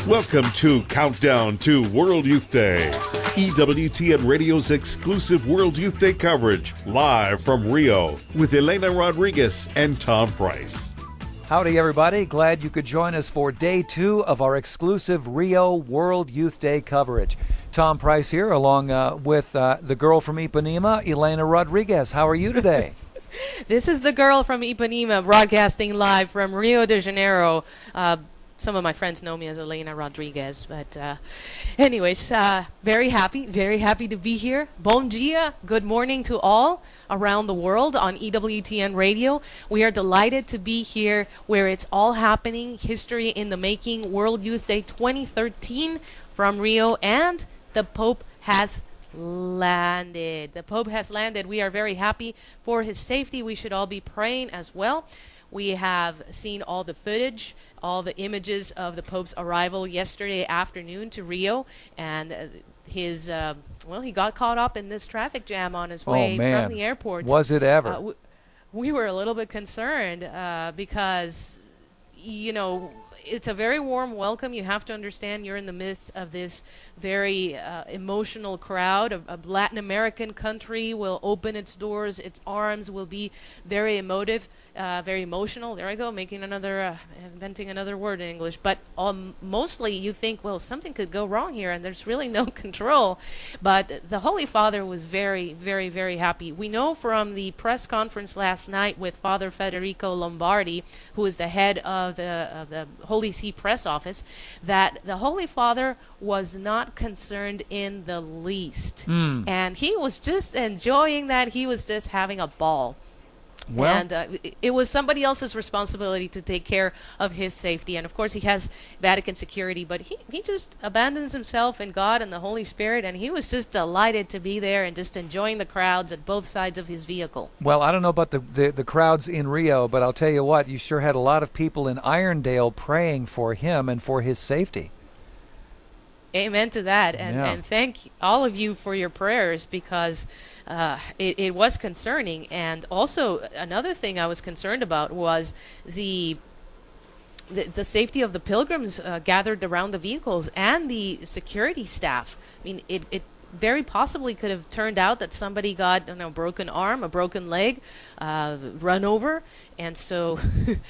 Welcome to Countdown to World Youth Day, EWTN Radio's exclusive World Youth Day coverage, live from Rio, with Elena Rodriguez and Thom Price. Howdy, everybody. Glad you could join us for Day 2 of our exclusive Rio World Youth Day coverage. Thom Price here, along with the girl from Ipanema, Elena Rodriguez. How are you today? This is the girl from Ipanema, broadcasting live from Rio de Janeiro. Some of my friends know me as Elena Rodriguez, but anyways, very happy to be here. Bon dia, good morning to all around the world on EWTN Radio. We are delighted to be here where it's all happening, history in the making, World Youth Day 2013 from Rio, and the Pope has landed. The Pope has landed. We are very happy for his safety. We should all be praying as well. We have seen all the footage, all the images of the Pope's arrival yesterday afternoon to Rio, and his, he got caught up in this traffic jam on his way from the airport. Was it ever? We were a little bit concerned because, you know, it's a very warm welcome. You have to understand you're in the midst of this very emotional crowd. A Latin American country will open its doors, its arms will be very emotive, very emotional. There I go, inventing another word in English. But mostly you think, well, something could go wrong here, and there's really no control. But the Holy Father was very, very, very happy. We know from the press conference last night with Father Federico Lombardi, who is the head of the Holy See press office, that the Holy Father was not concerned in the least. And he was just enjoying that. He was just having a ball. Well, and it was somebody else's responsibility to take care of his safety. And, of course, he has Vatican security, but he just abandons himself in God and the Holy Spirit, and he was just delighted to be there and just enjoying the crowds at both sides of his vehicle. Well, I don't know about the crowds in Rio, but I'll tell you what, you sure had a lot of people in Irondale praying for him and for his safety. Amen to that, and thank all of you for your prayers, because it was concerning. And also another thing I was concerned about was the safety of the pilgrims gathered around the vehicles and the security staff. I mean, it very possibly could have turned out that somebody got a broken arm, a broken leg, run over, and so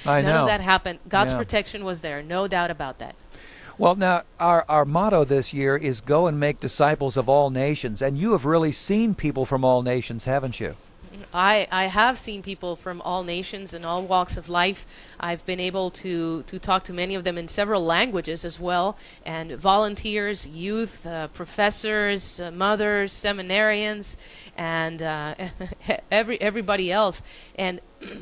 none of that happened. God's protection was there, no doubt about that. Well, now, our motto this year is go and make disciples of all nations, and you have really seen people from all nations, haven't you? I have seen people from all nations and all walks of life. I've been able to talk to many of them in several languages as well, and volunteers, youth, professors, mothers, seminarians, and everybody else. And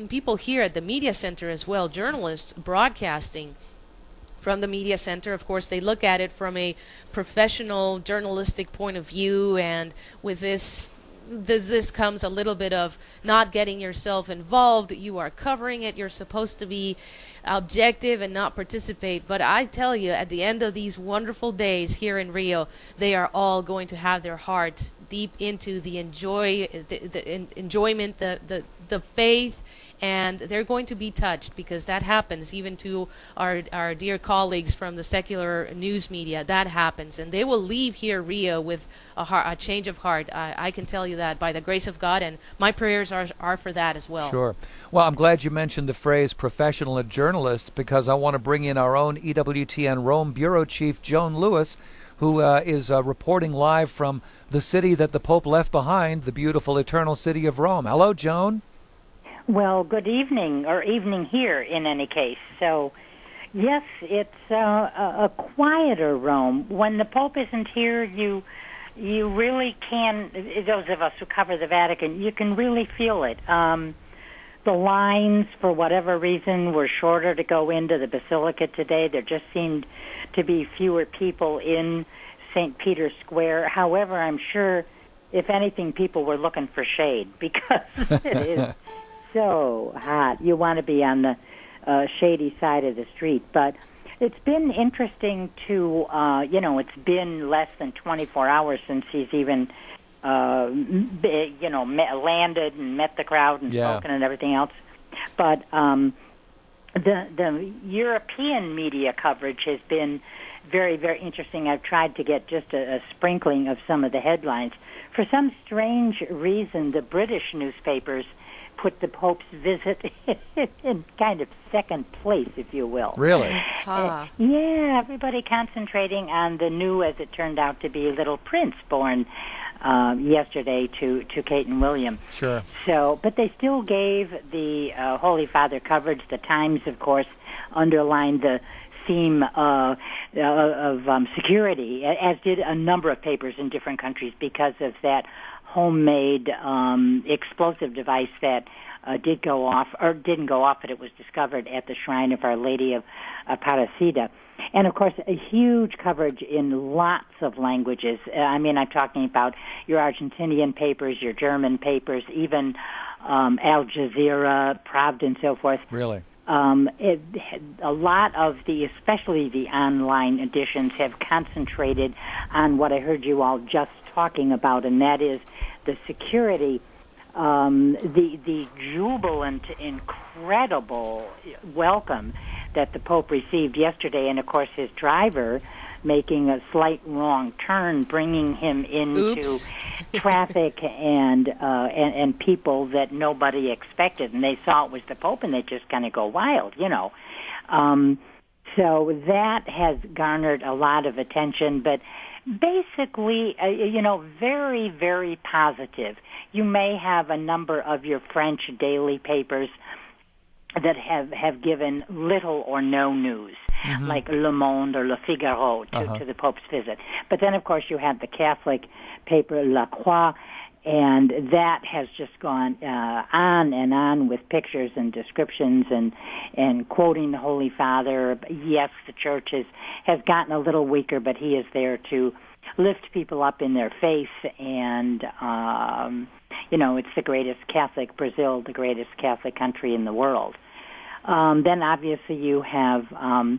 people here at the media center as well, journalists broadcasting from the media center. Of course, they look at it from a professional journalistic point of view, and with this comes a little bit of not getting yourself involved. You are covering it. You're supposed to be objective and not participate. But I tell you, at the end of these wonderful days here in Rio, they are all going to have their hearts deep into the enjoyment, the faith, and they're going to be touched, because that happens even to our dear colleagues from the secular news media. That happens, and they will leave here Rio with a change of heart. I can tell you that by the grace of God, and my prayers are for that as well. Sure. Well, I'm glad you mentioned the phrase professional journalist, because I want to bring in our own EWTN Rome Bureau Chief, Joan Lewis, who is reporting live from the city that the Pope left behind, the beautiful eternal city of Rome. Hello, Joan. Well, good evening, or evening here in any case. So, yes, it's a quieter Rome. When the Pope isn't here, you really can, those of us who cover the Vatican, you can really feel it. The lines, for whatever reason, were shorter to go into the Basilica today. There just seemed to be fewer people in St. Peter's Square. However, I'm sure, if anything, people were looking for shade, because it is so hot. You want to be on the shady side of the street. But it's been interesting to, it's been less than 24 hours since he's even, landed and met the crowd and spoken and everything else. But the European media coverage has been very, very interesting. I've tried to get just a sprinkling of some of the headlines. For some strange reason, the British newspapers put the Pope's visit in kind of second place, if you will. Really? Yeah, everybody concentrating on the new, as it turned out to be, little prince born yesterday to Kate and William. Sure. So, but they still gave the Holy Father coverage. The Times, of course, underlined the theme of security, as did a number of papers in different countries, because of that homemade explosive device that did go off, or didn't go off, but it was discovered at the shrine of Our Lady of Aparecida. And, of course, a huge coverage in lots of languages. I mean, I'm talking about your Argentinian papers, your German papers, even Al Jazeera, Pravda, and so forth. Really? A lot of especially the online editions, have concentrated on what I heard you all just talking about, and that is the security, the jubilant, incredible welcome that the Pope received yesterday, and of course his driver making a slight wrong turn, bringing him into traffic and people that nobody expected, and they saw it was the Pope, and they just kind of go wild, you know. So that has garnered a lot of attention, but basically, very, very positive. You may have a number of your French daily papers that have given little or no news, like Le Monde or Le Figaro to the Pope's visit. But then, of course, you have the Catholic paper La Croix, and that has just gone on and on with pictures and descriptions and quoting the Holy Father. Yes, the church has gotten a little weaker, but he is there to lift people up in their faith, and it's the greatest Catholic, Brazil, the greatest Catholic country in the world. Then obviously you have, I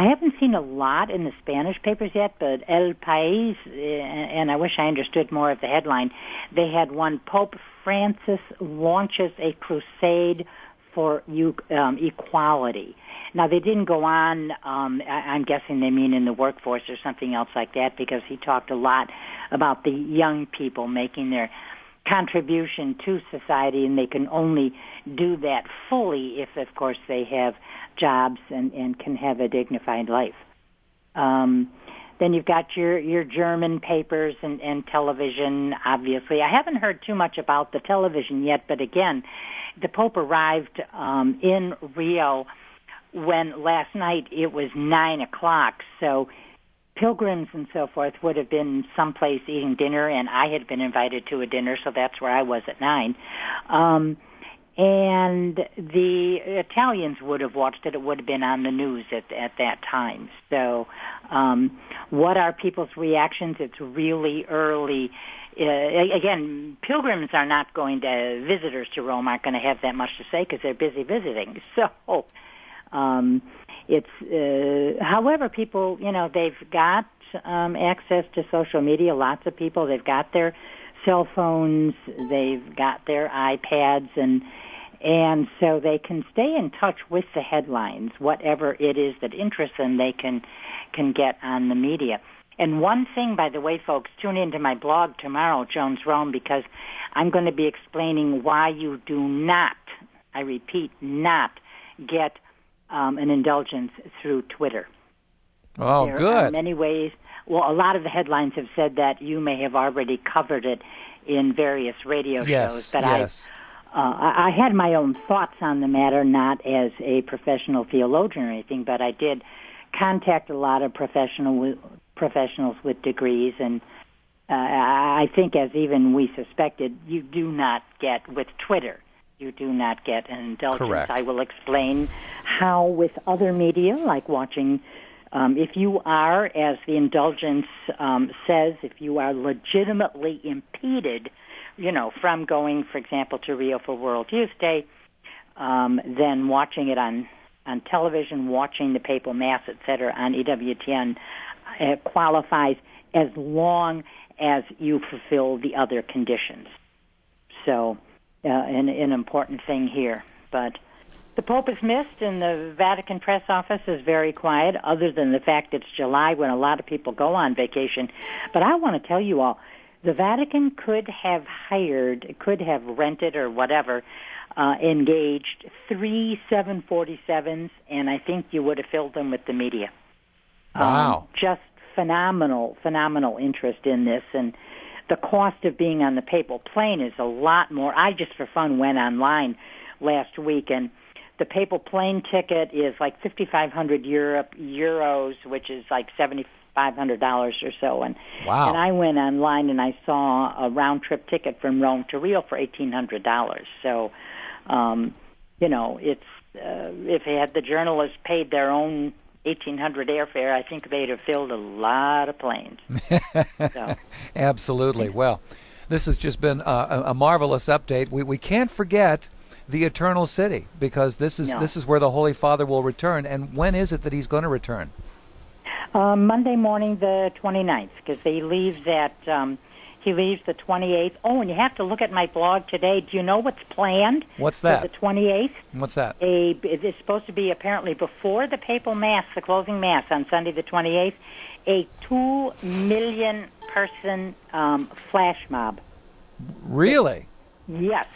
haven't seen a lot in the Spanish papers yet, but El País, and I wish I understood more of the headline, they had one, Pope Francis launches a crusade for equality. Now, they didn't go on, I'm guessing they mean in the workforce or something else like that, because he talked a lot about the young people making their contribution to society, and they can only do that fully if, of course, they have jobs and can have a dignified life. Then you've got your German papers and television, obviously. I haven't heard too much about the television yet, but again, the Pope arrived in Rio when last night it was 9 o'clock, so pilgrims and so forth would have been someplace eating dinner, and I had been invited to a dinner, so that's where I was at 9. And the Italians would have watched it. It would have been on the news at that time. So what are people's reactions? It's really early. Again, pilgrims are not going to, visitors to Rome aren't going to have that much to say because they're busy visiting. So however, people, they've got access to social media, lots of people. They've got their cell phones, they've got their iPads, and so they can stay in touch with the headlines, whatever it is that interests them, they can get on the media. And one thing, by the way, folks, tune into my blog tomorrow, Joan's Rome, because I'm going to be explaining why you do not, I repeat, not get an indulgence through Twitter. Oh, there good. Are many ways. Well, a lot of the headlines have said that you may have already covered it in various radio shows. But yes. I had my own thoughts on the matter, not as a professional theologian or anything, but I did contact a lot of professionals with degrees, and I think, as even we suspected, you do not get, with Twitter, you do not get an indulgence. Correct. I will explain how with other media, like watching, if you are, as the indulgence says, if you are legitimately impeded, from going, for example, to Rio for World Youth Day, then watching it on television, watching the Papal Mass, etc., on EWTN qualifies as long as you fulfill the other conditions. So, an important thing here. But The Pope is missed, and the Vatican press office is very quiet, other than the fact it's July when a lot of people go on vacation. But I want to tell you all, the Vatican could have rented or whatever, engaged 3 747s, and I think you would have filled them with the media. Wow. Just phenomenal interest in this, and the cost of being on the papal plane is a lot more. I just for fun went online last week, and the papal plane ticket is like 5,500 euros, which is like $7,500 or so. And wow. And I went online and I saw a round trip ticket from Rome to Rio for $1,800. So, it's if had the journalists paid their own $1,800 airfare, I think they'd have filled a lot of planes. So. Absolutely. Well, this has just been a marvelous update. We can't forget the Eternal City, because this is where the Holy Father will return. And when is it that he's going to return? Monday morning, the 29th, because he leaves the 28th. Oh, and you have to look at my blog today. Do you know what's planned? What's that? For the 28th? What's that? It's supposed to be apparently before the papal mass, the closing mass on Sunday the 28th, a 2 million person flash mob. Really? Yes.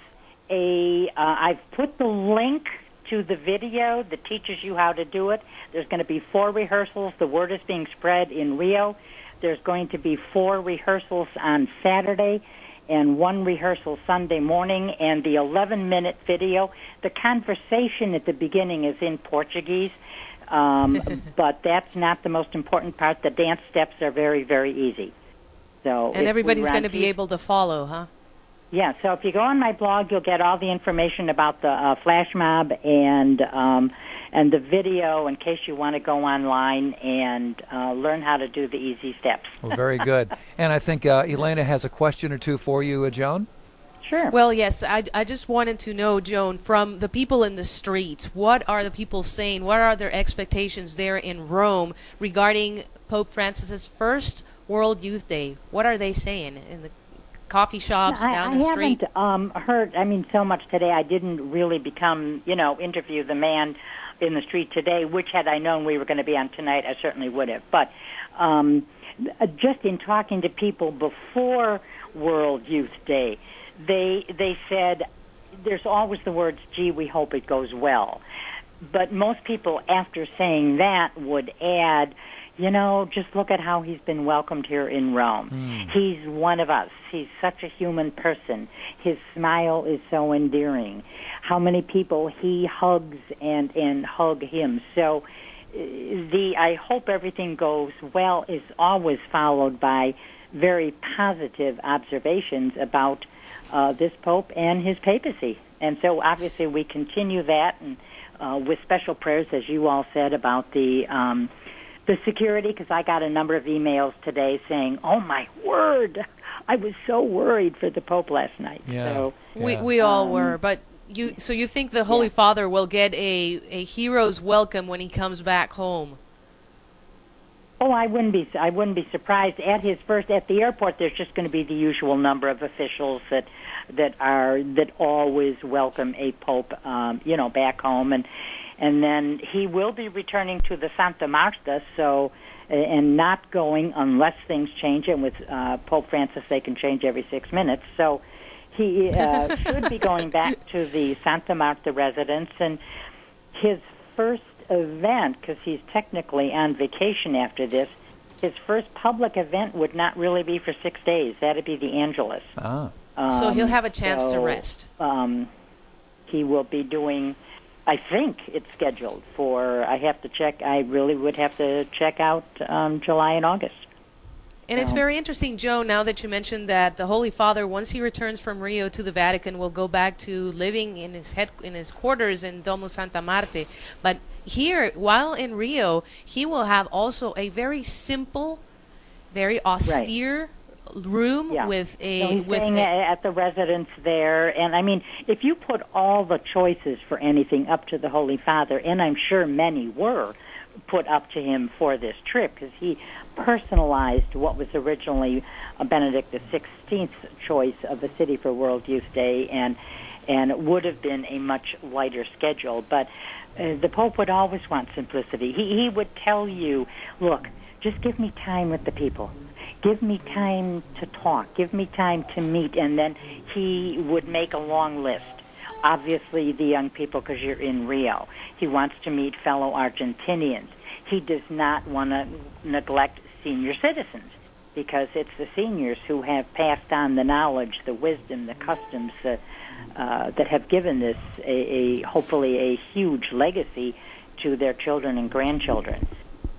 I've put the link to the video that teaches you how to do it. There's going to be 4 rehearsals. The word is being spread in Rio. There's going to be 4 rehearsals on Saturday and 1 rehearsal Sunday morning, and the 11-minute video. The conversation at the beginning is in Portuguese, but that's not the most important part. The dance steps are very, very easy. So and everybody's going to be able to follow, huh? Yeah, so if you go on my blog, you'll get all the information about the flash mob and the video in case you want to go online and learn how to do the easy steps. Well, very good. And I think Elena has a question or two for you, Joan. Sure. Well, yes, I just wanted to know, Joan, from the people in the streets, what are the people saying? What are their expectations there in Rome regarding Pope Francis's first World Youth Day? What are they saying in the coffee shops down the street? I haven't heard, so much today. I didn't really interview the man in the street today, which had I known we were going to be on tonight, I certainly would have. But just in talking to people before World Youth Day, they said there's always the words, gee, we hope it goes well. But most people, after saying that, would add, just look at how he's been welcomed here in Rome. He's one of us. He's such a human person. His smile is so endearing. How many people he hugs and hug him. So I hope everything goes well is always followed by very positive observations about this Pope and his papacy. And so obviously we continue that and with special prayers, as you all said, about the security, because I got a number of emails today saying, oh, my word, I was so worried for the Pope last night. Yeah. So, we all were, but you think the Holy Father will get a hero's welcome when he comes back home? Oh, I wouldn't be surprised. At the airport, there's just going to be the usual number of officials that always welcome a Pope, back home, and then he will be returning to the Santa Marta, and not going unless things change. And with Pope Francis, they can change every 6 minutes. So he should be going back to the Santa Marta residence. And his first event, because he's technically on vacation after this, his first public event would not really be for 6 days. That'd be the Angelus. Ah. So he'll have a chance to rest. He will be doing... I think it's scheduled for, I have to check, I really would have to check out July and August. And it's very interesting, Joe, now that you mentioned that the Holy Father, once he returns from Rio to the Vatican, will go back to living in his quarters in Domus Santa Marte. But here, while in Rio, he will have also a very simple, very austere room with a... So he's at the residence there. And, if you put all the choices for anything up to the Holy Father, and I'm sure many were put up to him for this trip, because he personalized what was originally Benedict XVI's choice of a city for World Youth Day, and and it would have been a much lighter schedule. But the Pope would always want simplicity. He would tell you, look, just give me time with the people. Give me time to talk. Give me time to meet. And then he would make a long list. Obviously, the young people, because you're in Rio. He wants to meet fellow Argentinians. He does not want to neglect senior citizens, because it's the seniors who have passed on the knowledge, the wisdom, the customs that have given this hopefully a huge legacy to their children and grandchildren.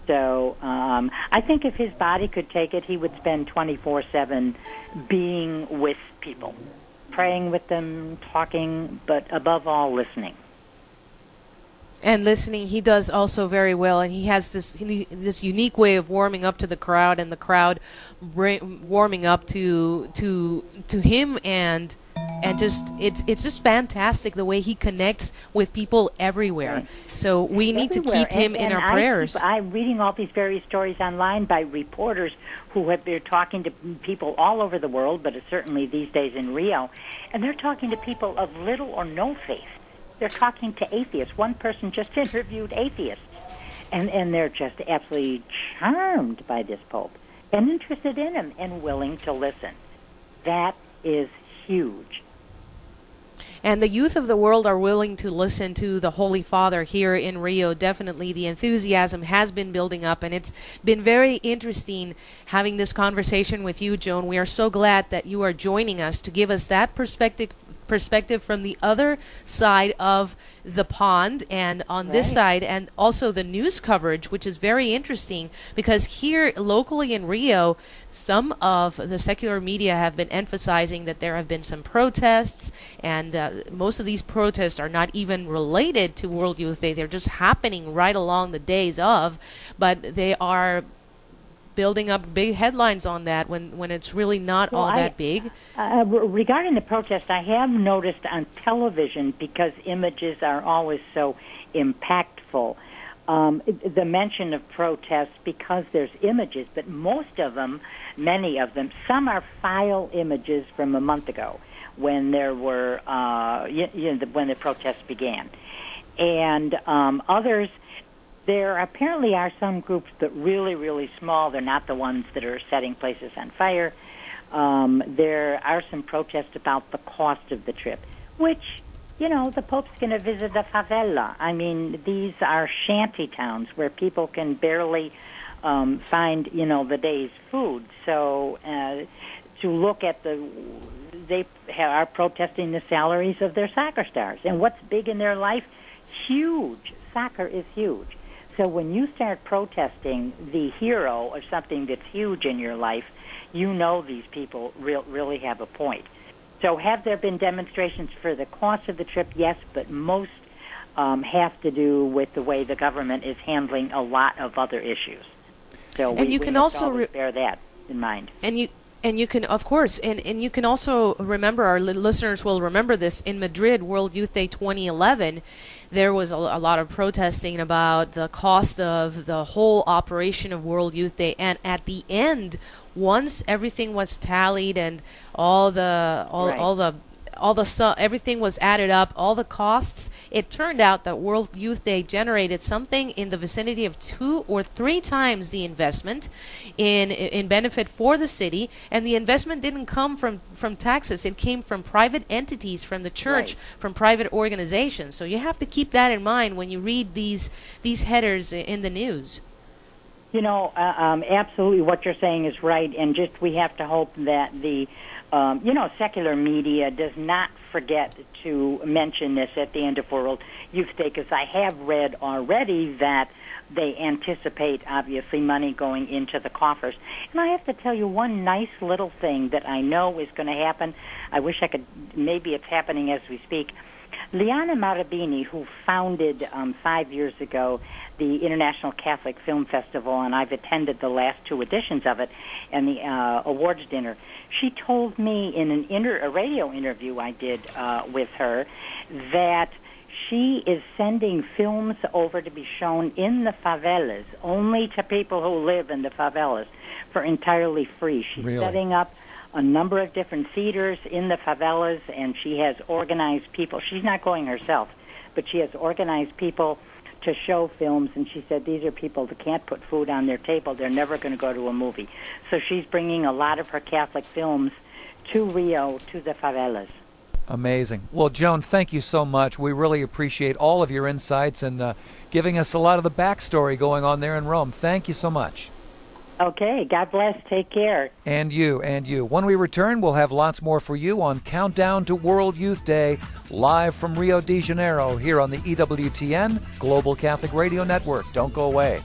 So I think if his body could take it, he would spend 24/7 being with people, praying with them, talking, but above all, listening. And listening, he does also very well, and he has this unique way of warming up to the crowd, and the crowd warming up to him, and just it's just fantastic the way he connects with people everywhere. Right. So we need to keep him in our prayers. I'm reading all these various stories online by reporters who have been talking to people all over the world, but certainly these days in Rio, and they're talking to people of little or no faith. They're talking to atheists. One person just interviewed atheists, and they're just absolutely charmed by this Pope and interested in him and willing to listen. That is huge. And the youth of the world are willing to listen to the Holy Father here in Rio. Definitely the enthusiasm has been building up, and it's been very interesting having this conversation with you, Joan. We are so glad that you are joining us to give us that perspective from the other side of the pond, and on this side, and also the news coverage, which is very interesting, because here locally in Rio, some of the secular media have been emphasizing that there have been some protests, and most of these protests are not even related to World Youth Day. They're just happening right along the days of, but they are building up big headlines on that when it's really not all that big. Regarding the protest, I have noticed on television, because images are always so impactful, the mention of protests because there's images, but most of them, many of them, some are file images from a month ago when there were, when the protests began. And others, there apparently are some groups that really, really small. They're not the ones that are setting places on fire. There are some protests about the cost of the trip, which, the Pope's going to visit the favela. I mean, these are shanty towns where people can barely find, the day's food. So to look at they are protesting the salaries of their soccer stars. And what's big in their life? Huge. Soccer is huge. So when you start protesting the hero of something that's huge in your life, these people really have a point. So have there been demonstrations for the cost of the trip? Yes, but most have to do with the way the government is handling a lot of other issues. So we can also bear that in mind. And you can, of course, and you can also remember, our listeners will remember this, in Madrid, World Youth Day 2011, there was a lot of protesting about the cost of the whole operation of World Youth Day, and at the end, once everything was tallied and everything was added up, all the costs, it turned out that World Youth Day generated something in the vicinity of 2 or 3 times the investment in benefit for the city, and the investment didn't come from taxes. It came from private entities, from the church, from private organizations. So you have to keep that in mind when you read these headers in the news. Absolutely what you're saying is right, and just we have to hope that the secular media does not forget to mention this at the end of World Youth Day, because I have read already that they anticipate, obviously, money going into the coffers. And I have to tell you one nice little thing that I know is going to happen. I wish I could, maybe it's happening as we speak. Liana Marabini, who founded 5 years ago the International Catholic Film Festival, and I've attended the last 2 editions of it, and the awards dinner, she told me in a radio interview I did with her that she is sending films over to be shown in the favelas, only to people who live in the favelas, for entirely free. She's setting up a number of different theaters in the favelas, and she has organized people. She's not going herself, but she has organized people to show films, and she said these are people that can't put food on their table. They're never going to go to a movie. So she's bringing a lot of her Catholic films to Rio, to the favelas. Amazing. Well, Joan, thank you so much. We really appreciate all of your insights and giving us a lot of the backstory going on there in Rome. Thank you so much. Okay, God bless. Take care. And you, and you. When we return, we'll have lots more for you on Countdown to World Youth Day, live from Rio de Janeiro, here on the EWTN Global Catholic Radio Network. Don't go away.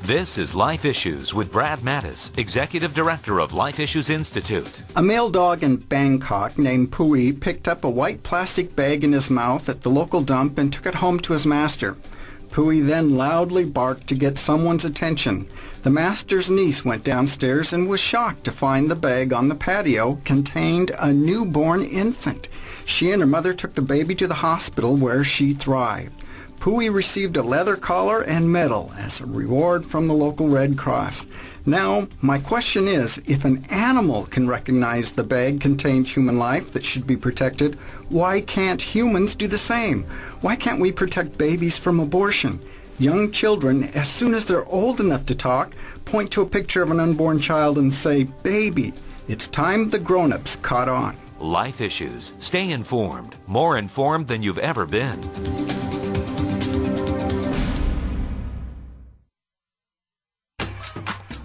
This is Life Issues with Brad Mattis, Executive Director of Life Issues Institute. A male dog in Bangkok named Pui picked up a white plastic bag in his mouth at the local dump and took it home to his master. Pui then loudly barked to get someone's attention. The master's niece went downstairs and was shocked to find the bag on the patio contained a newborn infant. She and her mother took the baby to the hospital where she thrived. Pui received a leather collar and medal as a reward from the local Red Cross. Now, my question is, if an animal can recognize the bag contained human life that should be protected, why can't humans do the same? Why can't we protect babies from abortion? Young children, as soon as they're old enough to talk, point to a picture of an unborn child and say, "Baby." It's time the grown-ups caught on. Life Issues. Stay informed. More informed than you've ever been.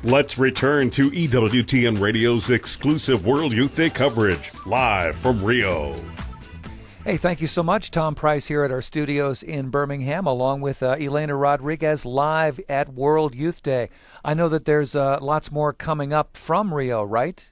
Let's return to EWTN Radio's exclusive World Youth Day coverage, live from Rio. Hey, thank you so much. Thom Price here at our studios in Birmingham, along with Elena Rodriguez, live at World Youth Day. I know that there's lots more coming up from Rio, right?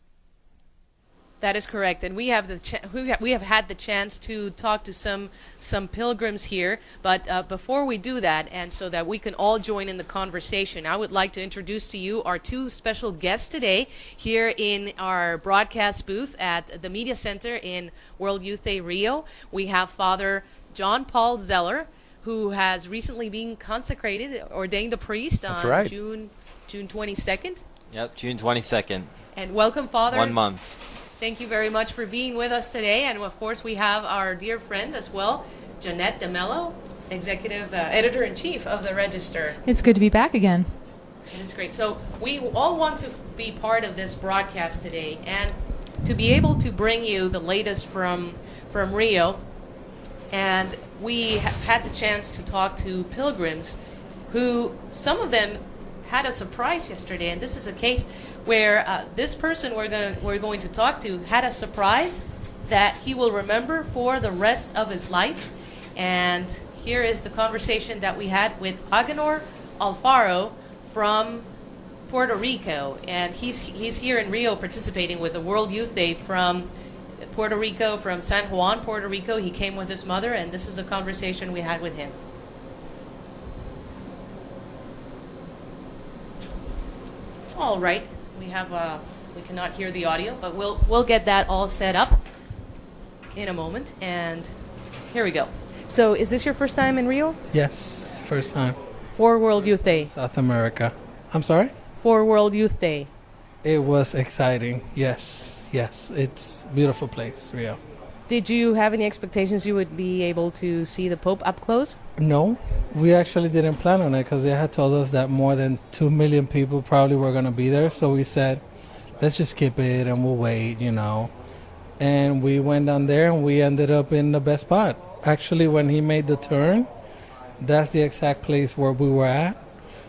That is correct, and we have had the chance to talk to some pilgrims here. But before we do that, and so that we can all join in the conversation, I would like to introduce to you our two special guests today here in our broadcast booth at the Media Center in World Youth Day Rio. We have Father John Paul Zeller, who has recently been consecrated, ordained a priest on June 22nd. Yep, June 22nd. And welcome, Father. 1 month. Thank you very much for being with us today. And, of course, we have our dear friend as well, Jeanette DeMello, Executive Editor-in-Chief of the Register. It's good to be back again. It is great. So we all want to be part of this broadcast today and to be able to bring you the latest from Rio. And we have had the chance to talk to pilgrims who, some of them had a surprise yesterday. And this is a case where this person we're going to talk to had a surprise that he will remember for the rest of his life. And here is the conversation that we had with Agenor Alfaro from Puerto Rico. And he's here in Rio participating with the World Youth Day from Puerto Rico, from San Juan, Puerto Rico. He came with his mother, and this is the conversation we had with him. All right. We cannot hear the audio, but we'll get that all set up in a moment. And here we go. So, is this your first time in Rio? Yes, first time. For World Youth Day. South America. I'm sorry? For World Youth Day. It was exciting. Yes. It's a beautiful place, Rio. Did you have any expectations you would be able to see the Pope up close? No, we actually didn't plan on it because they had told us that more than 2 million people probably were going to be there. So we said, let's just skip it and we'll wait, And we went down there and we ended up in the best spot. Actually, when he made the turn, that's the exact place where we were at.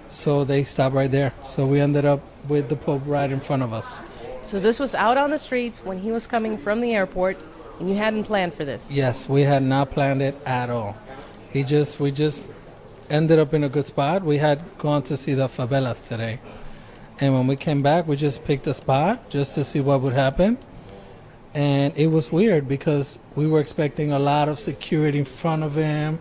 So they stopped right there. So we ended up with the Pope right in front of us. So this was out on the streets when he was coming from the airport. And you hadn't planned for this? Yes, we had not planned it at all. We just ended up in a good spot. We had gone to see the favelas today. And when we came back, we just picked a spot just to see what would happen. And it was weird because we were expecting a lot of security in front of him.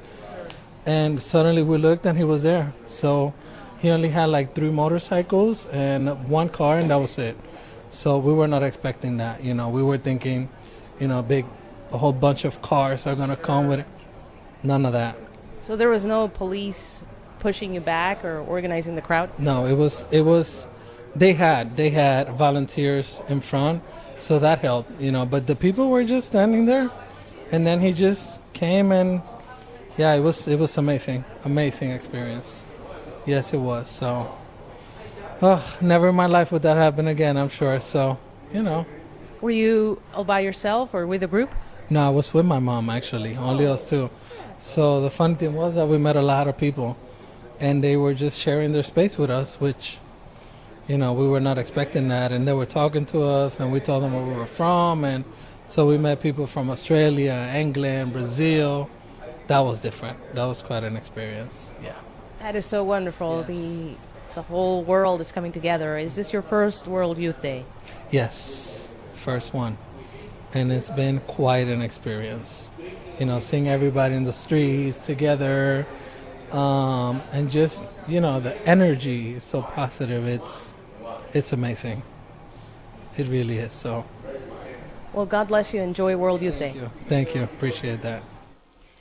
And suddenly we looked and he was there. So he only had like 3 motorcycles and 1 car, and that was it. So we were not expecting that. We were thinking, a whole bunch of cars are going to come with it. None of that. So there was no police pushing you back or organizing the crowd? No, it was. They had volunteers in front, so that helped, But the people were just standing there, and then he just came and, yeah, it was amazing experience. Yes, it was. So, never in my life would that happen again, I'm sure. So, Were you all by yourself or with a group? No, I was with my mom, actually, only us two. So the funny thing was that we met a lot of people, and they were just sharing their space with us, which, we were not expecting that. And they were talking to us, and we told them where we were from. And so we met people from Australia, England, Brazil. That was different. That was quite an experience, yeah. That is so wonderful. Yes. The whole world is coming together. Is this your first World Youth Day? Yes, first one. And it's been quite an experience. Seeing everybody in the streets together, and just, the energy is so positive. It's amazing. It really is. So. Well, God bless you. Enjoy World Youth Day. Thank you. Appreciate that.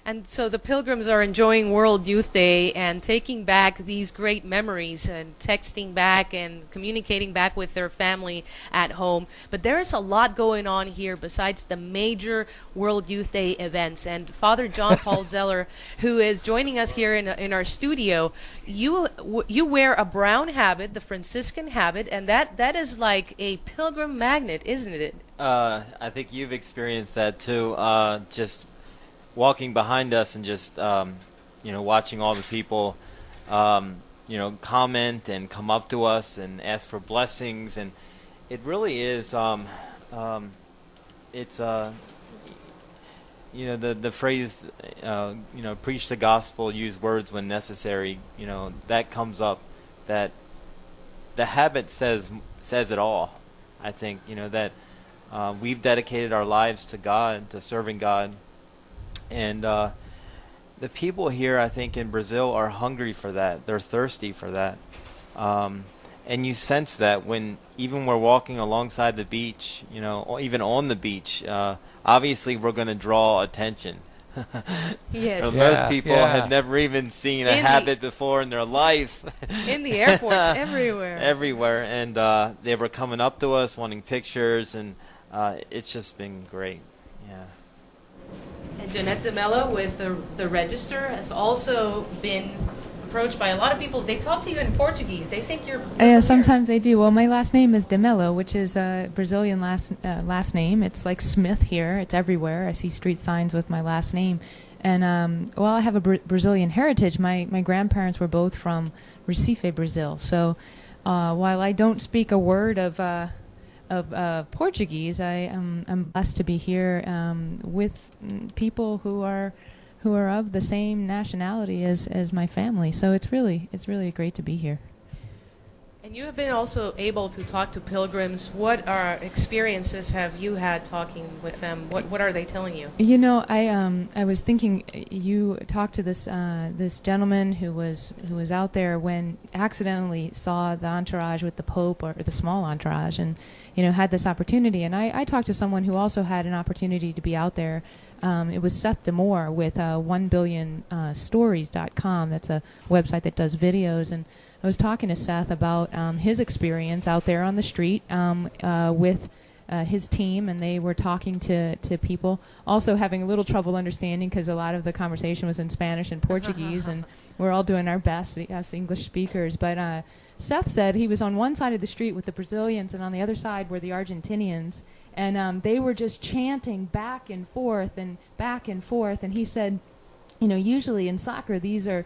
And so the pilgrims are enjoying World Youth Day and taking back these great memories and texting back and communicating back with their family at home. But there's a lot going on here besides the major World Youth Day events. And Father John Paul Zeller, who is joining us here in our studio, you wear a brown habit, the Franciscan habit, and that is like a pilgrim magnet, isn't it? I think you've experienced that too. Just walking behind us and just watching all the people comment and come up to us and ask for blessings, and it really is it's the phrase preach the gospel, use words when necessary, that comes up, that the habit says it all. I think that we've dedicated our lives to God, to serving God. And the people here, I think, in Brazil are hungry for that. They're thirsty for that. And you sense that when even we're walking alongside the beach, even on the beach, obviously we're going to draw attention. Yes. Most people have never even seen a habit before in their life. In the airports, everywhere. Everywhere. And they were coming up to us wanting pictures, and it's just been great. Yeah. And Jeanette de Mello with the Register has also been approached by a lot of people. They talk to you in Portuguese. They think you're Yeah, sometimes they do. Well, my last name is de Mello, which is a Brazilian last name. It's like Smith here. It's everywhere. I see street signs with my last name. And, I have a Brazilian heritage. My grandparents were both from Recife, Brazil. So while I don't speak a word of Portuguese, I'm blessed to be here with people who are of the same nationality as my family. So it's really great to be here. And you have been also able to talk to pilgrims. What experiences have you had talking with them? What are they telling you? I was thinking you talked to this gentleman who was out there when accidentally saw the entourage with the Pope, or the small entourage, and had this opportunity. And I talked to someone who also had an opportunity to be out there. It was Seth DeMore with 1billionstories.com. That's a website that does videos, and I was talking to Seth about his experience out there on the street with his team, and they were talking to people, also having a little trouble understanding because a lot of the conversation was in Spanish and Portuguese, and we're all doing our best, us English speakers. But Seth said he was on one side of the street with the Brazilians, and on the other side were the Argentinians, and they were just chanting back and forth, and he said, usually in soccer these are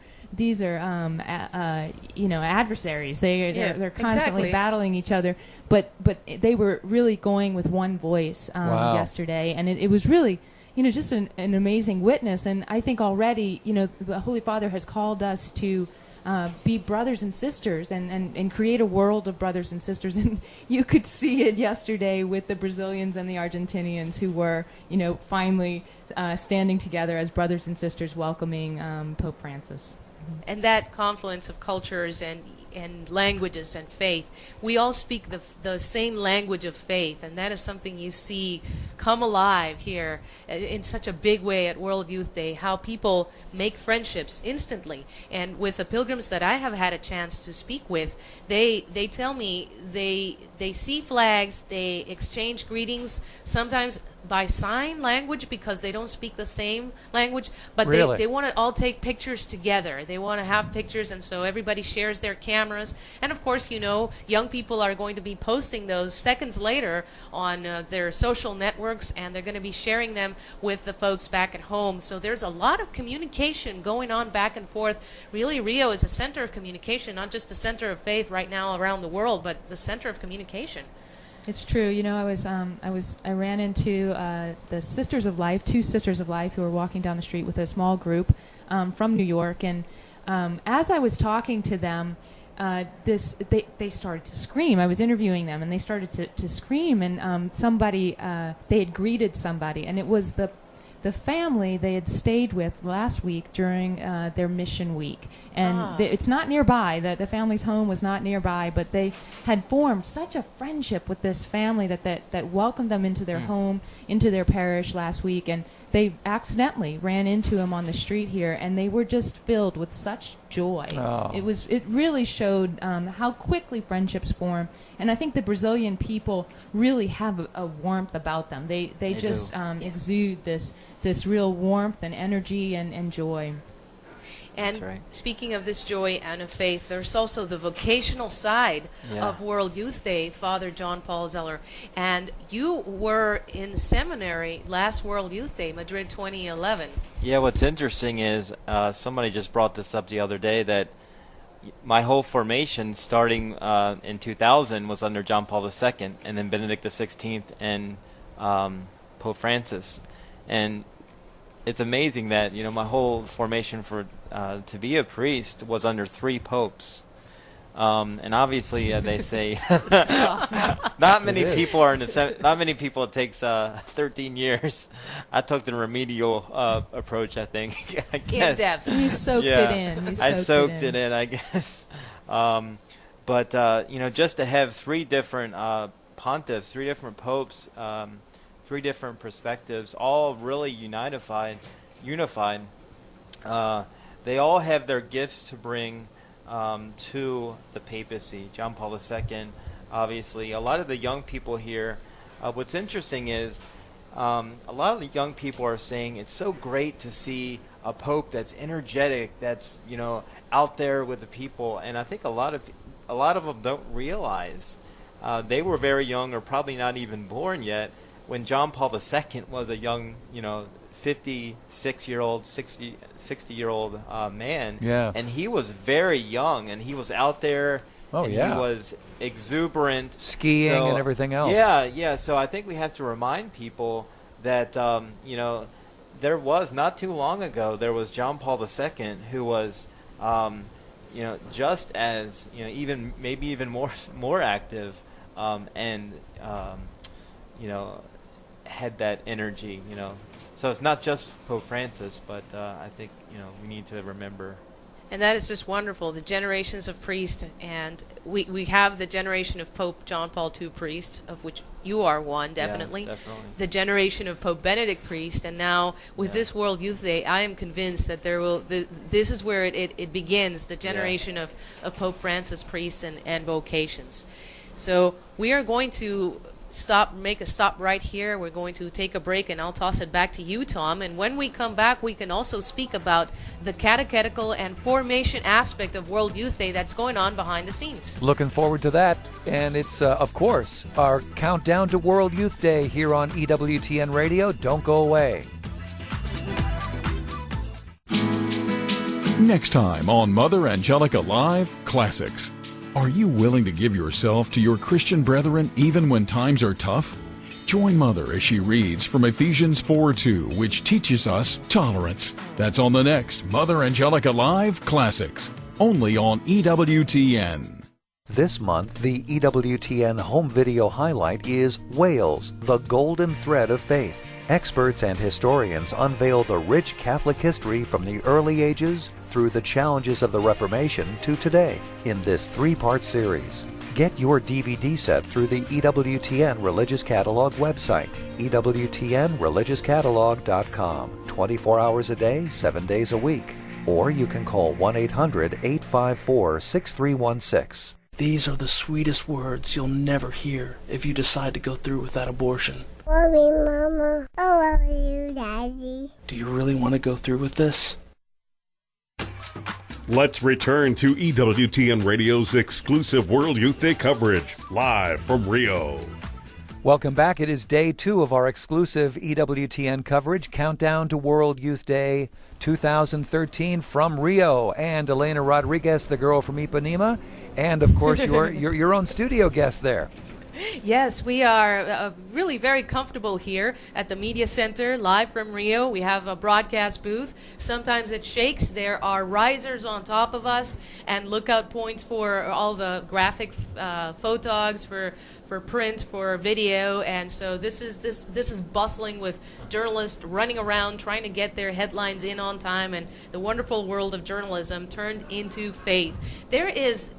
adversaries. They're constantly battling each other, but they were really going with one voice yesterday, and it was really just an amazing witness. And I think already the Holy Father has called us to be brothers and sisters and create a world of brothers and sisters. And you could see it yesterday with the Brazilians and the Argentinians, who were finally standing together as brothers and sisters welcoming Pope Francis. And that confluence of cultures, and and languages and faith. We all speak the same language of faith, and that is something you see come alive here in such a big way at World Youth Day, how people make friendships instantly. And with the pilgrims that I have had a chance to speak with, they tell me they see flags, they exchange greetings, sometimes by sign language because they don't speak the same language, but Really? they want to all take pictures together. They want to have pictures, and so everybody shares their cameras. And of course, you know, young people are going to be posting those seconds later on their social networks, and they're going to be sharing them with the folks back at home. So there's a lot of communication going on back and forth. Really, Rio is a center of communication, not just a center of faith right now around the world, but the center of communication. It's true. You know, I ran into the Sisters of Life, 2 Sisters of Life, who were walking down the street with a small group from New York, and as I was talking to them, they started to scream. I was interviewing them, and they started to scream, and somebody they had greeted somebody, and it was the family they had stayed with last week during their mission week. And it's not nearby. The family's home was not nearby, but they had formed such a friendship with this family that welcomed them into their home, into their parish last week. And they accidentally ran into him on the street here, and they were just filled with such joy. Oh. It really showed how quickly friendships form. And I think the Brazilian people really have a warmth about them. They just exude this real warmth and energy and joy. And That's right. speaking of this joy and of faith, there's also the vocational side of World Youth Day, Father John Paul Zeller. And you were in seminary last World Youth Day, Madrid 2011. Yeah, what's interesting is somebody just brought this up the other day that my whole formation starting in 2000 was under John Paul II and then Benedict XVI and Pope Francis. And it's amazing that, you know, my whole formation for to be a priest was under 3 popes. And obviously they say not many people are in the not many people. It takes 13 years. I took the remedial approach, I think. I guess. In depth. You soaked it in. I soaked it in, I guess. But you know, just to have 3 different pontiffs, 3 different popes, 3 different perspectives, all really unified. They all have their gifts to bring to the papacy. John Paul II, obviously. A lot of the young people here, what's interesting is a lot of the young people are saying it's so great to see a pope that's energetic, that's, you know, out there with the people. And I think a lot of them don't realize they were very young, or probably not even born yet, when John Paul II was a young, you know, 56-year-old, 60-year-old man. Yeah. And he was very young, and he was out there, and he was exuberant. Skiing and everything else. Yeah. So I think we have to remind people that, you know, there was, not too long ago, there was John Paul II who was, you know, just as, you know, maybe even more active, and, you know, had that energy, you know. So it's not just Pope Francis, but I think, you know, we need to remember. And that is just wonderful, the generations of priests. And we have the generation of Pope John Paul II priests, of which you are one, definitely. Yeah, definitely. The generation of Pope Benedict priest. And now with this World Youth Day, I am convinced that this is where it begins, the generation of Pope Francis priests and vocations. So we are going to make a stop right here. We're going to take a break, and I'll toss it back to you, Tom. And when we come back, we can also speak about the catechetical and formation aspect of World Youth Day that's going on behind the scenes. Looking forward to that. And it's, of course, our countdown to World Youth Day here on EWTN Radio. Don't go away. Next time on Mother Angelica Live Classics. Are you willing to give yourself to your Christian brethren even when times are tough? Join Mother as she reads from Ephesians 4:2, which teaches us tolerance. That's on the next Mother Angelica Live Classics, only on EWTN. This month, the EWTN home video highlight is Wales, the Golden Thread of Faith. Experts and historians unveil the rich Catholic history from the early ages through the challenges of the Reformation to today in this 3-part series. Get your DVD set through the EWTN Religious Catalog website, EWTNReligiousCatalog.com, 24 hours a day, 7 days a week. Or you can call 1-800-854-6316. These are the sweetest words you'll never hear if you decide to go through with that abortion. Love you, Mama. I love you, Daddy. Do you really want to go through with this? Let's return to EWTN Radio's exclusive World Youth Day coverage, live from Rio. Welcome back. It is day 2 of our exclusive EWTN coverage, Countdown to World Youth Day 2013 from Rio. And Elena Rodriguez, the girl from Ipanema, and of course your own studio guest there. Yes, we are really very comfortable here at the Media Center, live from Rio. We have a broadcast booth. Sometimes it shakes. There are risers on top of us and lookout points for all the graphic photogs, for print, for video, and so this is bustling with journalists running around trying to get their headlines in on time, and the wonderful world of journalism turned into faith. There is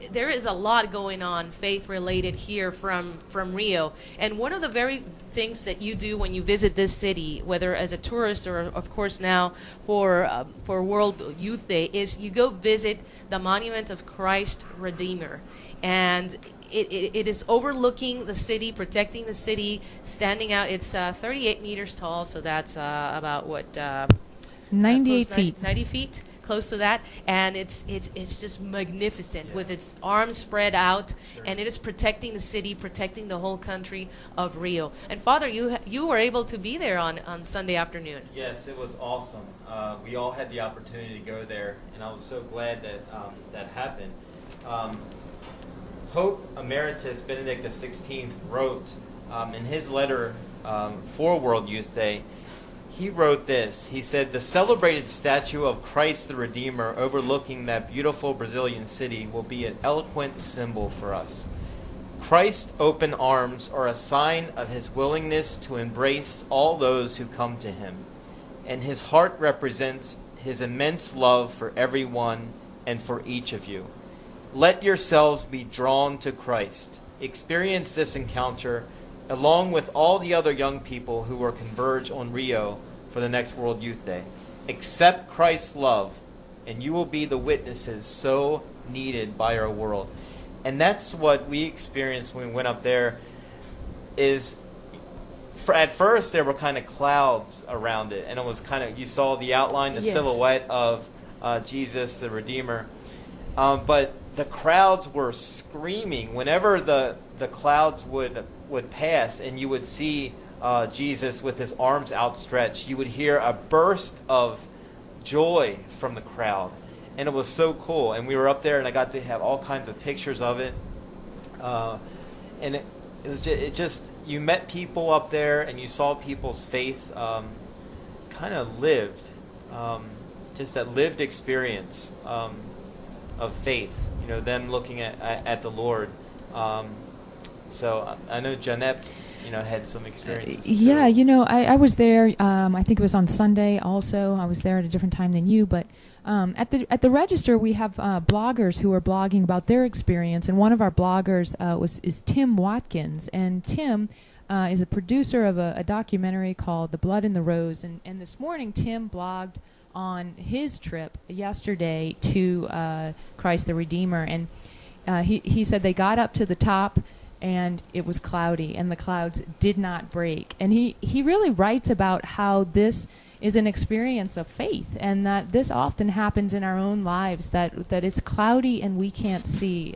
a lot going on faith related here from Rio, and one of the very things that you do when you visit this city, whether as a tourist or of course now for World Youth Day, is you go visit the Monument of Christ Redeemer, and it is overlooking the city, protecting the city, standing out. It's 38 meters tall, so that's about what? 98 feet. 90 feet, close to that. And it's just magnificent with its arms spread out, and it is protecting the city, protecting the whole country of Rio. And Father, you were able to be there on Sunday afternoon. Yes, it was awesome. We all had the opportunity to go there, and I was so glad that that happened. Pope Emeritus Benedict XVI wrote in his letter for World Youth Day, he wrote this. He said, "The celebrated statue of Christ the Redeemer overlooking that beautiful Brazilian city will be an eloquent symbol for us. Christ's open arms are a sign of his willingness to embrace all those who come to him, and his heart represents his immense love for everyone and for each of you. Let yourselves be drawn to Christ. Experience this encounter along with all the other young people who will converge on Rio for the next World Youth Day. Accept Christ's love, and you will be the witnesses so needed by our world." And that's what we experienced when we went up there. At first there were kind of clouds around it, and it was kind of, you saw the outline, the silhouette of Jesus, the Redeemer. But the crowds were screaming whenever the clouds would pass, and you would see Jesus with his arms outstretched. You would hear a burst of joy from the crowd, and it was so cool. And we were up there, and I got to have all kinds of pictures of it. And it was just you met people up there, and you saw people's faith kind of lived, just that lived experience of faith. You know, them looking at the Lord. So I know Jeanette, had some experiences. Yeah, I was there. I think it was on Sunday. Also, I was there at a different time than you. But at the Register, we have bloggers who are blogging about their experience, and one of our bloggers is Tim Watkins, and Tim is a producer of a documentary called "The Blood and the Rose." And this morning, Tim blogged on his trip yesterday to Christ the Redeemer, and he said they got up to the top and it was cloudy and the clouds did not break, and he really writes about how this is an experience of faith, and that this often happens in our own lives, that it's cloudy and we can't see,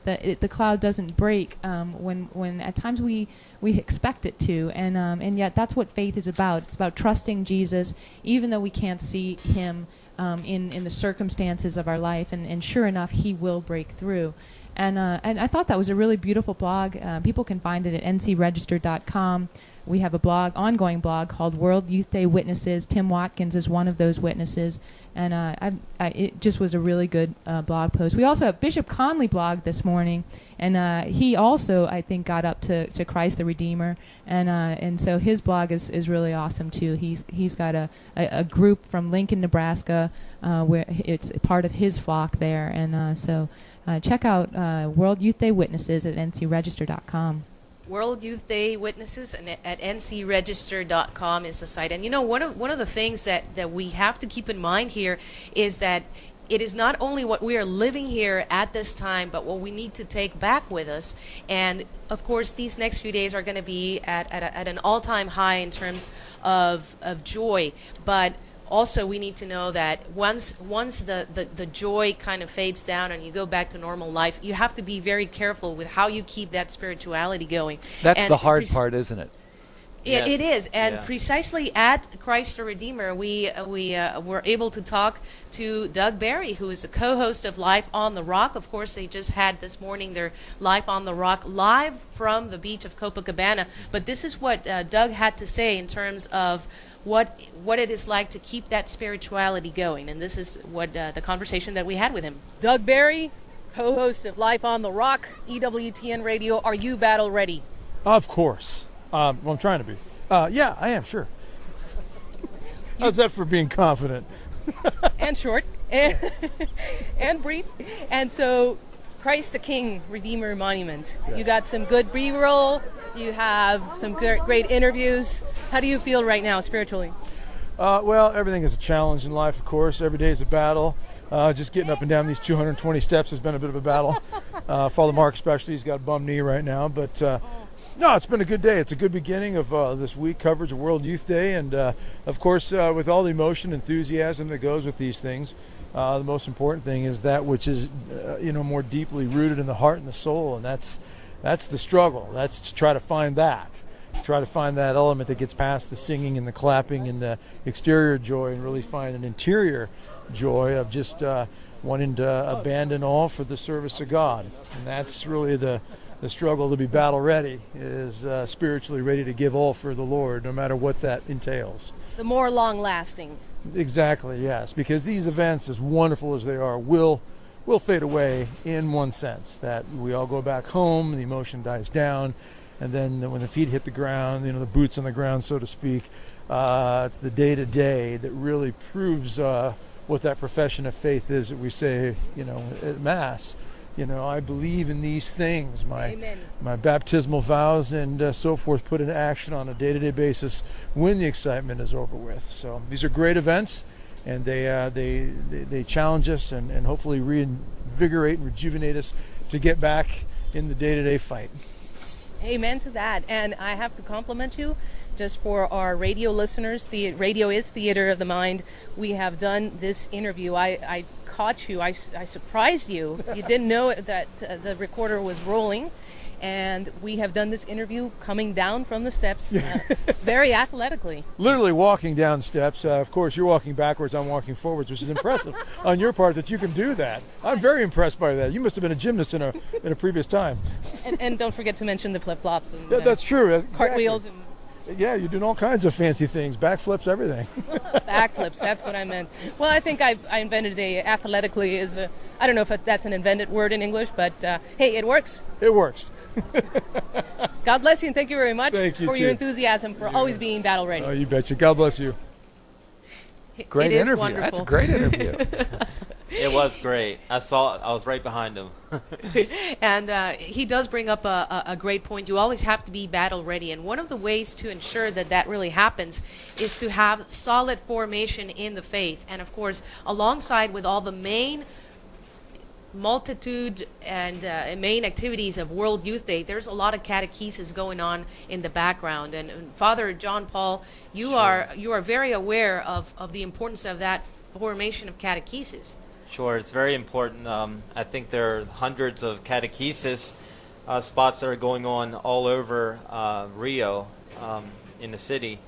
that the cloud doesn't break when at times we expect it to, and yet that's what faith is about. It's about trusting Jesus even though we can't see him in the circumstances of our life, and sure enough, he will break through. And I thought that was a really beautiful blog. People can find it at ncregister.com. we have a blog, ongoing blog called World Youth Day Witnesses. Tim Watkins is one of those witnesses, and it just was a really good blog post. We also have Bishop Conley blog this morning, and he also, I think, got up to Christ the Redeemer, and so his blog is really awesome too. He's got a group from Lincoln, Nebraska, where it's part of his flock there, and so check out World Youth Day Witnesses at ncregister.com. World Youth Day Witnesses and at ncregister.com is the site. And one of the things that we have to keep in mind here is that it is not only what we are living here at this time, but what we need to take back with us. And of course, these next few days are going to be at an all-time high in terms of joy. But also, we need to know that once the joy kind of fades down and you go back to normal life, you have to be very careful with how you keep that spirituality going. That's the hard part, isn't it? It is, and Yeah. precisely at Christ the Redeemer, we were able to talk to Doug Barry, who is the co-host of Life on the Rock. Of course, they just had this morning their Life on the Rock live from the beach of Copacabana. But this is what Doug had to say in terms of what it is like to keep that spirituality going, and this is what the conversation that we had with him. Doug Barry, co-host of Life on the Rock, EWTN Radio. Are you battle ready? Of course. Well, I'm trying to be. Yeah, I am, sure. How's that for being confident? And short, and brief. And so, Christ the King Redeemer Monument. Yes. You got some good B-roll. You have some great interviews. How do you feel right now spiritually? Well, everything is a challenge in life, of course. Every day is a battle. Just getting up and down these 220 steps has been a bit of a battle. Father Mark especially, he's got a bum knee right now. But no, it's been a good day. It's a good beginning of this week coverage of World Youth Day. And, of course, with all the emotion, enthusiasm that goes with these things, the most important thing is that which is, more deeply rooted in the heart and the soul. And that's the struggle. That's to try to find that. Try to find that element that gets past the singing and the clapping and the exterior joy and really find an interior joy of just wanting to abandon all for the service of God. And that's really the struggle to be battle ready, is spiritually ready to give all for the Lord, no matter what that entails. The more long-lasting. Exactly, yes, because these events, as wonderful as they are, will fade away in one sense, that we all go back home, the emotion dies down, and then when the feet hit the ground, the boots on the ground, so to speak, it's the day-to-day that really proves what that profession of faith is that we say, at Mass. I believe in these things, my baptismal vows and so forth, put into action on a day-to-day basis when the excitement is over with. So these are great events, and they challenge us and hopefully reinvigorate and rejuvenate us to get back in the day-to-day fight. Amen to that. And I have to compliment you, just for our radio listeners. The radio is theater of the mind. We have done this interview. I caught you. I surprised you. You didn't know that the recorder was rolling. And we have done this interview coming down from the steps very athletically. Literally walking down steps. Of course, you're walking backwards, I'm walking forwards, which is impressive on your part that you can do that. I'm very impressed by that. You must have been a gymnast in a previous time. And don't forget to mention the flip-flops. And, that's true. Exactly. Cartwheels. And yeah, you're doing all kinds of fancy things. Backflips, everything. Backflips, that's what I meant. Well, I think I invented athletically is I don't know if that's an invented word in English, but hey, it works. It works. God bless you, and thank you very much for your enthusiasm, for always being battle ready. Oh, you betcha. God bless you. Great it interview. Is wonderful. That's a great interview. It was great. I was right behind him. And he does bring up a great point. You always have to be battle ready. And one of the ways to ensure that really happens is to have solid formation in the faith. And, of course, alongside with all the main multitude and main activities of World Youth Day, there's a lot of catechesis going on in the background. And Father John Paul, you are very aware of the importance of that formation of catechesis. Sure, it's very important. I think there are hundreds of catechesis spots that are going on all over Rio in the city.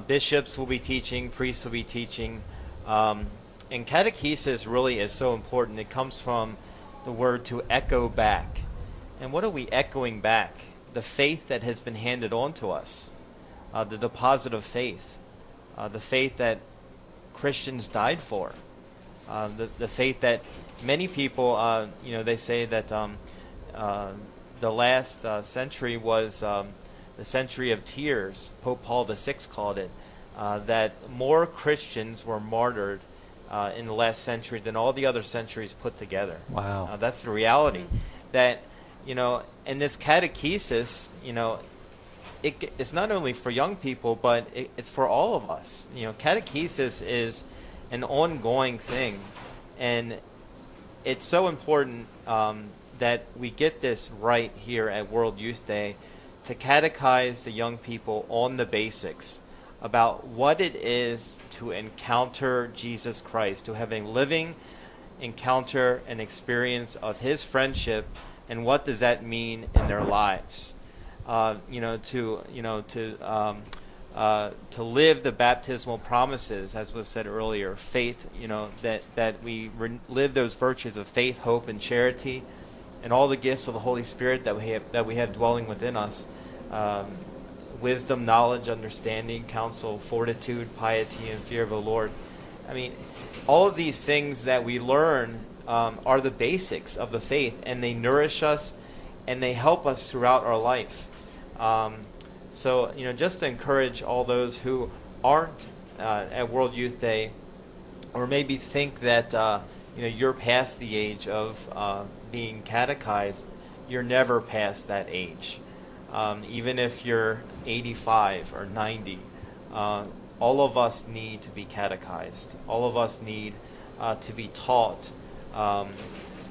Bishops will be teaching, priests will be teaching. And catechesis really is so important. It comes from the word to echo back. And what are we echoing back? the faith that has been handed on to us, the deposit of faith, the faith that Christians died for, the faith that many people, they say that the last century was the century of tears. Pope Paul VI called it, that more Christians were martyred in the last century than all the other centuries put together. Wow. That's the reality. That, in this catechesis, it's not only for young people, but it's for all of us. Catechesis is an ongoing thing, and it's so important that we get this right here at World Youth Day, to catechize the young people on the basics about what it is to encounter Jesus Christ, to have a living encounter and experience of His friendship, and what does that mean in their lives. To live the baptismal promises, as was said earlier, faith, that we live those virtues of faith, hope, and charity, and all the gifts of the Holy Spirit that we have dwelling within us. Wisdom, knowledge, understanding, counsel, fortitude, piety, and fear of the Lord. I mean, all of these things that we learn are the basics of the faith, and they nourish us, and they help us throughout our life. So, just to encourage all those who aren't at World Youth Day, or maybe think that you're past the age of being catechized, you're never past that age. Even if you're 85 or 90, all of us need to be catechized. All of us need to be taught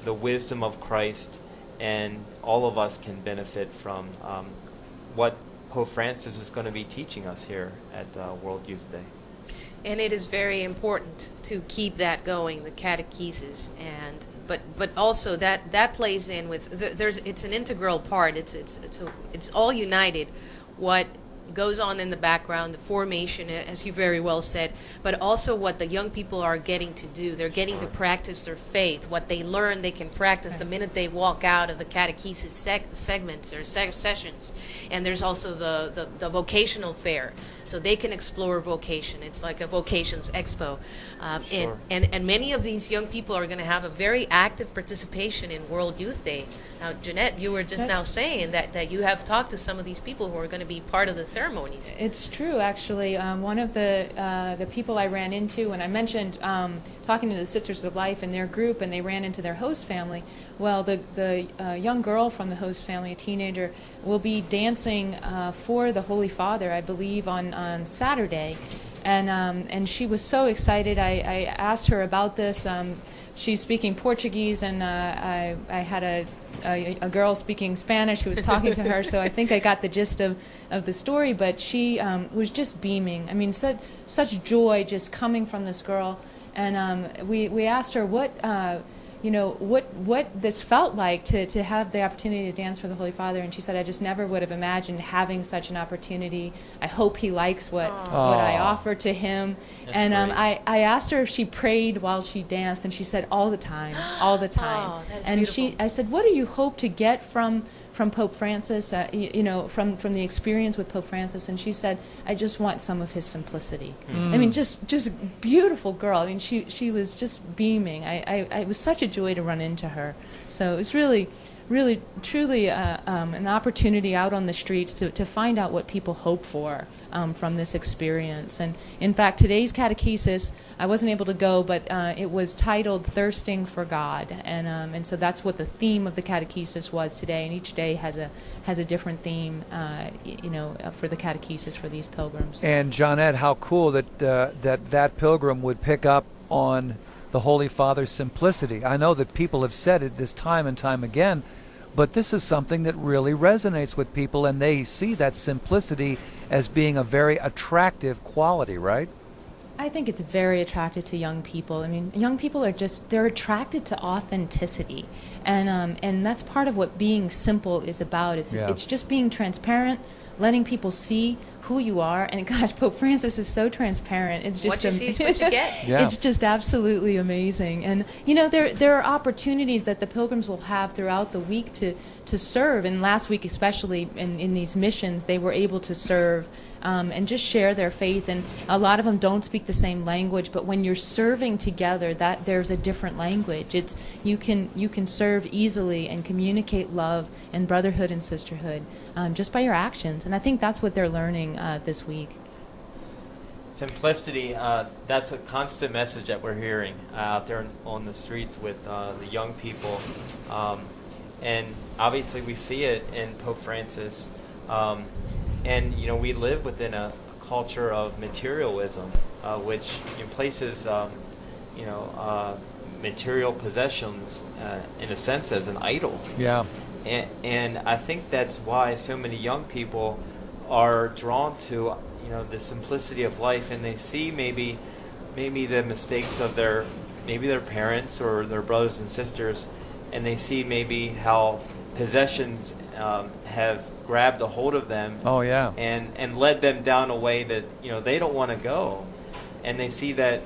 the wisdom of Christ, and all of us can benefit from what Pope Francis is going to be teaching us here at World Youth Day. And it is very important to keep that going, the catechesis, and but also that plays in with it's an integral part. It's all united. What goes on in the background, the formation, as you very well said, but also what the young people are getting to do. They're getting to practice their faith. What they learn, they can practice the minute they walk out of the catechesis segments or sessions. And there's also the vocational fair, so they can explore vocation. It's like a vocations expo. Sure. And many of these young people are going to have a very active participation in World Youth Day. Now, Jeanette, you were just now saying that you have talked to some of these people who are going to be part of the ceremonies. It's true, actually. One of the people I ran into, when I mentioned talking to the Sisters of Life and their group, and they ran into their host family. Well, the young girl from the host family, a teenager, will be dancing for the Holy Father, I believe, on Saturday. And she was so excited. I asked her about this. She's speaking Portuguese, and I had a girl speaking Spanish who was talking to her, so I think I got the gist of the story. But she was just beaming. I mean, such joy just coming from this girl. And we asked her what this felt like to have the opportunity to dance for the Holy Father, and she said, I just never would have imagined having such an opportunity. I hope he likes what I offer to him. That's and great. I asked her if she prayed while she danced, and she said all the time. Oh, that's and beautiful. I said, what do you hope to get from Pope Francis, from the experience with Pope Francis? And she said, I just want some of his simplicity. I mean, just beautiful girl. I mean, she was just beaming. It was such a joy to run into her. So it was really, truly an opportunity out on the streets to find out what people hope for from this experience. And in fact, today's catechesis, I wasn't able to go, but it was titled Thirsting for God. And so that's what the theme of the catechesis was today. And each day has a different theme, for the catechesis for these pilgrims. And Johnette, how cool that pilgrim would pick up on the Holy Father's simplicity. I know that people have said it this time and time again, but this is something that really resonates with people, and they see that simplicity as being a very attractive quality, right? I think it's very attractive to young people. I mean, young people are they're attracted to authenticity. And that's part of what being simple is about. It's just being transparent, letting people see who you are. And gosh, Pope Francis is so transparent. It's just what you see is what you get. Yeah. It's just absolutely amazing. And there are opportunities that the pilgrims will have throughout the week to to serve. And last week especially in these missions, they were able to serve and just share their faith. And a lot of them don't speak the same language, but when you're serving together, that there's a different language. It's you can serve easily and communicate love and brotherhood and sisterhood just by your actions. And I think that's what they're learning this week. Simplicity, that's a constant message that we're hearing out there on the streets with the young people. And obviously we see it in Pope Francis. And, we live within a culture of materialism, which places, material possessions, in a sense, as an idol. Yeah. And I think that's why so many young people are drawn to the simplicity of life, and they see maybe the mistakes of their parents or their brothers and sisters, and they see maybe how possessions have grabbed a hold of them. Oh yeah. And led them down a way that they don't want to go, and they see that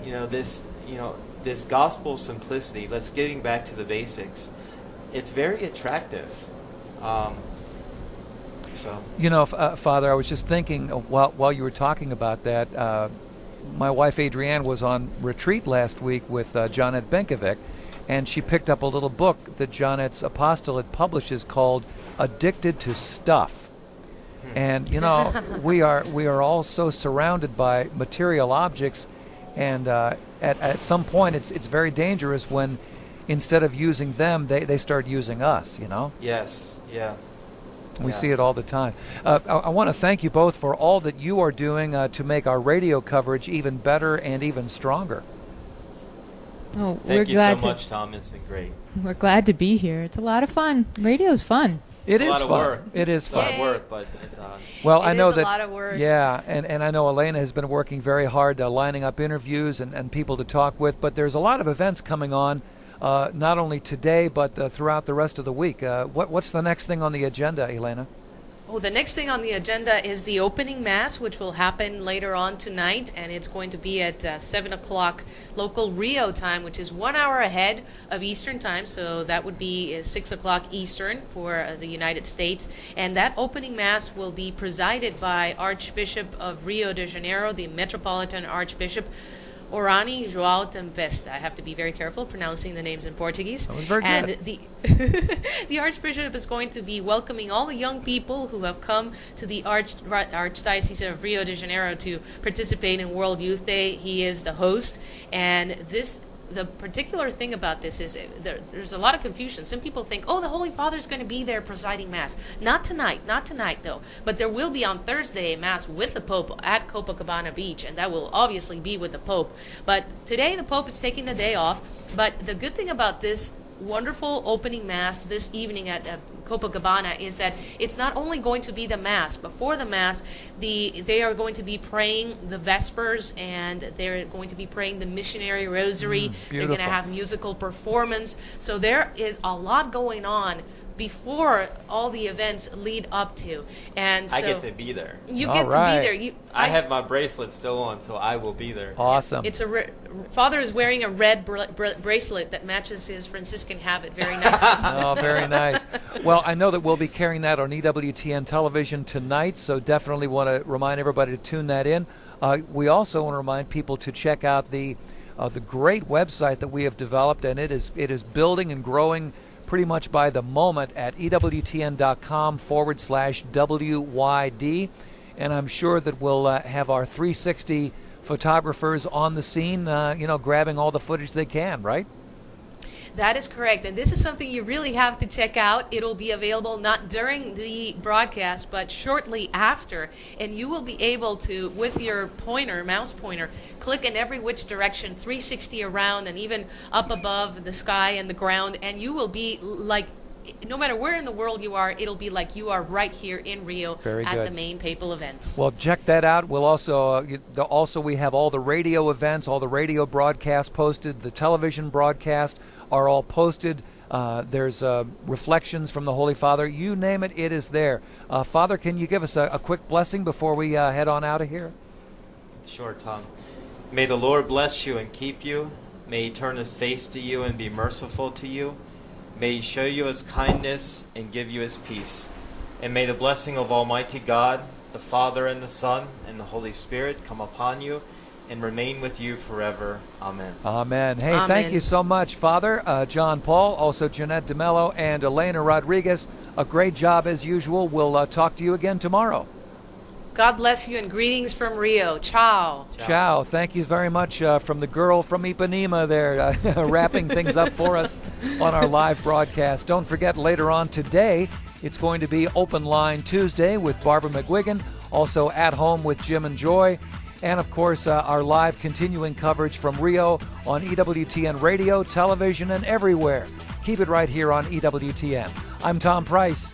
this gospel of simplicity. Let's getting back to the basics. It's very attractive. Father, I was just thinking while you were talking about that, my wife Adrienne was on retreat last week with Janet Benkovic, and she picked up a little book that Janet's apostolate publishes called Addicted to Stuff. And, we are all so surrounded by material objects, and at some point it's very dangerous when instead of using them, they start using us, Yes, yeah. We see it all the time. I want to thank you both for all that you are doing to make our radio coverage even better and even stronger. Oh, Thank you so much, Thom. It's been great. We're glad to be here. It's a lot of fun. Radio's fun. It is a lot of fun. Work. It is fun. A lot of work, but well, it I know is that. A lot of work. Yeah, and I know Elena has been working very hard lining up interviews and people to talk with. But there's a lot of events coming on, not only today but throughout the rest of the week. What's the next thing on the agenda, Elena? Oh, the next thing on the agenda is the opening mass, which will happen later on tonight, and it's going to be at 7 o'clock local Rio time, which is 1 hour ahead of Eastern time, so that would be 6 o'clock Eastern for the United States. And that opening mass will be presided by Archbishop of Rio de Janeiro, the Metropolitan Archbishop, Orani João Tempesta. I have to be very careful pronouncing the names in Portuguese. That was very and good. the Archbishop is going to be welcoming all the young people who have come to the Archdiocese of Rio de Janeiro to participate in World Youth Day. He is the host, and the particular thing about this is there's a lot of confusion. Some people think, oh, the Holy Father's going to be there presiding Mass. Not tonight though. But there will be on Thursday a Mass with the Pope at Copacabana Beach, and that will obviously be with the Pope. But today the Pope is taking the day off. But the good thing about this wonderful opening Mass this evening at Copacabana is that it's not only going to be the Mass. Before the Mass, they are going to be praying the Vespers, and they're going to be praying the Missionary Rosary. They're going to have musical performance. So there is a lot going on before all the events lead up to. And so I get to be there. You get to be there. I have my bracelet still on, so I will be there. Awesome. It's Father is wearing a red bracelet that matches his Franciscan habit very nicely. Oh, very nice. Well, I know that we'll be carrying that on EWTN television tonight, so definitely want to remind everybody to tune that in. We also want to remind people to check out the great website that we have developed, and it is building and growing pretty much by the moment at EWTN.com/WYD. And I'm sure that we'll have our 360 photographers on the scene, grabbing all the footage they can, right? That is correct. And this is something you really have to check out. It'll be available not during the broadcast, but shortly after. And you will be able to, with your mouse pointer, click in every which direction, 360 around and even up above the sky and the ground. And you will be like, no matter where in the world you are, it'll be like you are right here in Rio at the main papal events. Well, check that out. We'll also we have all the radio events, all the radio broadcasts posted, the television broadcast are all posted. There's reflections from the Holy Father. You name it, it is there. Father, can you give us a quick blessing before we head on out of here? Sure, Thom. May the Lord bless you and keep you. May he turn his face to you and be merciful to you. May he show you his kindness and give you his peace. And may the blessing of Almighty God, the Father and the Son and the Holy Spirit come upon you and remain with you forever. Amen. Amen. Hey, Amen. thank you so much, Father. John Paul, also Jeanette DeMello, and Elena Rodriguez. A great job as usual. We'll talk to you again tomorrow. God bless you and greetings from Rio. Ciao. Ciao. Thank you very much from the girl from Ipanema there, wrapping things up for us on our live broadcast. Don't forget, later on today, it's going to be Open Line Tuesday with Barbara McGuigan, also At Home with Jim and Joy, and, of course, our live continuing coverage from Rio on EWTN radio, television, and everywhere. Keep it right here on EWTN. I'm Thom Price.